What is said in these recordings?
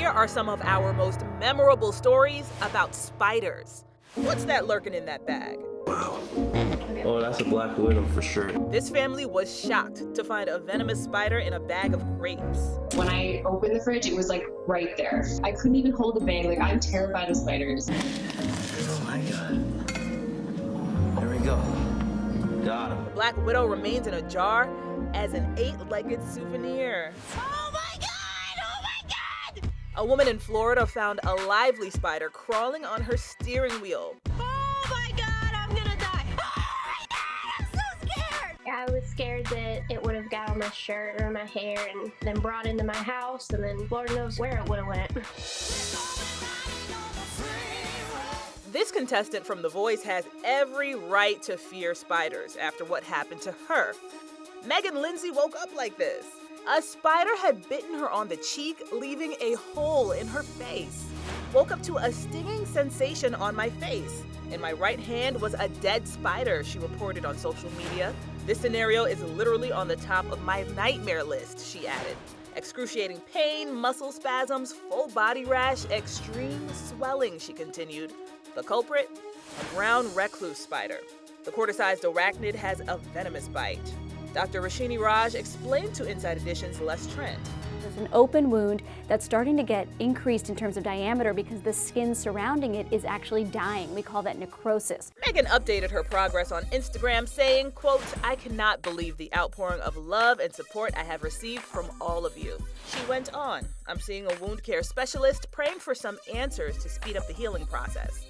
Here are some of our most memorable stories about spiders. What's that lurking in that bag? Wow. Oh, that's a black widow for sure. This family was shocked to find a venomous spider in a bag of grapes. When I opened the fridge, it was like right there. I couldn't even hold the bag. Like, I'm terrified of spiders. Oh my God. There we go. Got him. The black widow remains in a jar as an 8-legged souvenir. Oh my God! Oh my God! A woman in Florida found a lively spider crawling on her steering wheel. Oh my God! I'm gonna die! Oh my God! I'm so scared! I was scared that it would have got on my shirt or my hair and then brought into my house, and then Lord knows where it would have went. This contestant from The Voice has every right to fear spiders after what happened to her. Meghan Linsey woke up like this. A spider had bitten her on the cheek, leaving a hole in her face. Woke up to a stinging sensation on my face. In my right hand was a dead spider, she reported on social media. This scenario is literally on the top of my nightmare list, she added. Excruciating pain, muscle spasms, full body rash, extreme swelling, she continued. The culprit? A brown recluse spider. The quarter-sized arachnid has a venomous bite. Dr. Rashini Raj explained to Inside Edition's Les Trent. It's an open wound that's starting to get increased in terms of diameter because the skin surrounding it is actually dying. We call that necrosis. Meghan updated her progress on Instagram saying, quote, "I cannot believe the outpouring of love and support I have received from all of you." She went on, "I'm seeing a wound care specialist, praying for some answers to speed up the healing process."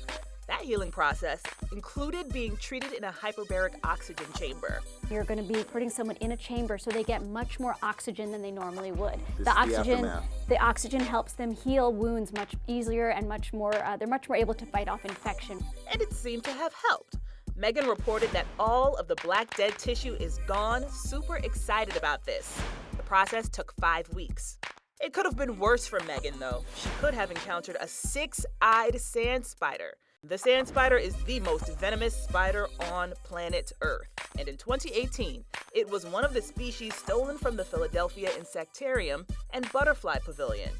That healing process included being treated in a hyperbaric oxygen chamber. You're going to be putting someone in a chamber so they get much more oxygen than they normally would. The oxygen helps them heal wounds much easier and much more. They're much more able to fight off infection. And it seemed to have helped. Meghan reported that all of the black dead tissue is gone, super excited about this. The process took 5 weeks. It could have been worse for Meghan, though. She could have encountered a 6-eyed sand spider. The sand spider is the most venomous spider on planet Earth. And in 2018, it was one of the species stolen from the Philadelphia Insectarium and Butterfly Pavilion.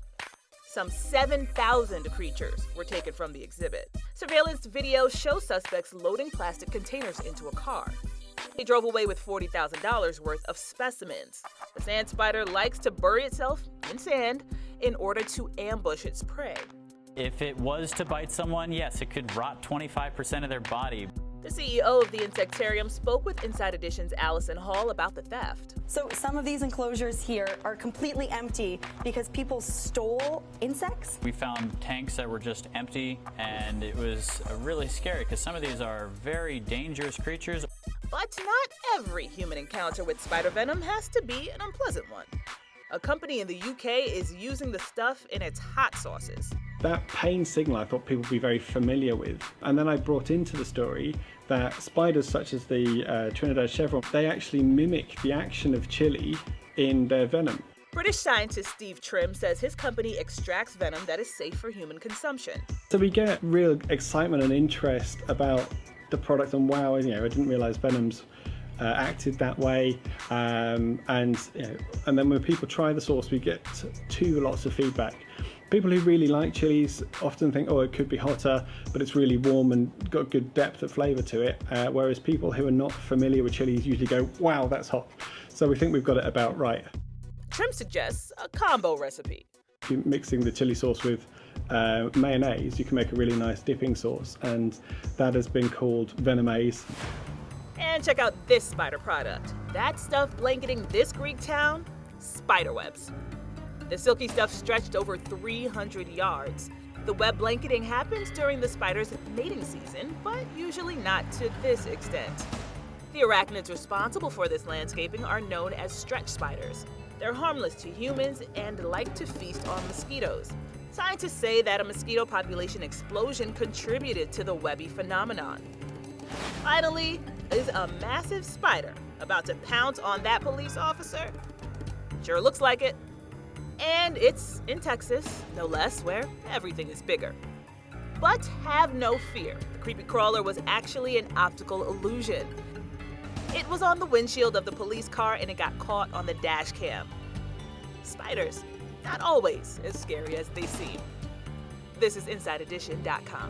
Some 7,000 creatures were taken from the exhibit. Surveillance videos show suspects loading plastic containers into a car. They drove away with $40,000 worth of specimens. The sand spider likes to bury itself in sand in order to ambush its prey. If it was to bite someone, yes, it could rot 25% of their body. The CEO of the Insectarium spoke with Inside Edition's Allison Hall about the theft. So some of these enclosures here are completely empty because people stole insects? We found tanks that were just empty, and it was really scary because some of these are very dangerous creatures. But not every human encounter with spider venom has to be an unpleasant one. A company in the UK is using the stuff in its hot sauces. That pain signal I thought people would be very familiar with. And then I brought into the story that spiders such as the Trinidad chevron, they actually mimic the action of chili in their venom. British scientist Steve Trim says his company extracts venom that is safe for human consumption. So we get real excitement and interest about the product, and wow, I didn't realize venoms acted that way, and then when people try the sauce, we get lots of feedback. People who really like chilies often think, oh, it could be hotter, but it's really warm and got good depth of flavour to it, whereas people who are not familiar with chilies usually go, wow, that's hot. So we think we've got it about right. Trim suggests a combo recipe. If you're mixing the chili sauce with mayonnaise, you can make a really nice dipping sauce, and that has been called venomous. And check out this spider product. That stuff blanketing this Greek town? Spiderwebs. The silky stuff stretched over 300 yards. The web blanketing happens during the spider's mating season, but usually not to this extent. The arachnids responsible for this landscaping are known as stretch spiders. They're harmless to humans and like to feast on mosquitoes. Scientists say that a mosquito population explosion contributed to the webby phenomenon. Finally, is a massive spider about to pounce on that police officer? Sure looks like it. And it's in Texas, no less, where everything is bigger. But have no fear, the creepy crawler was actually an optical illusion. It was on the windshield of the police car and it got caught on the dash cam. Spiders, not always as scary as they seem. This is InsideEdition.com.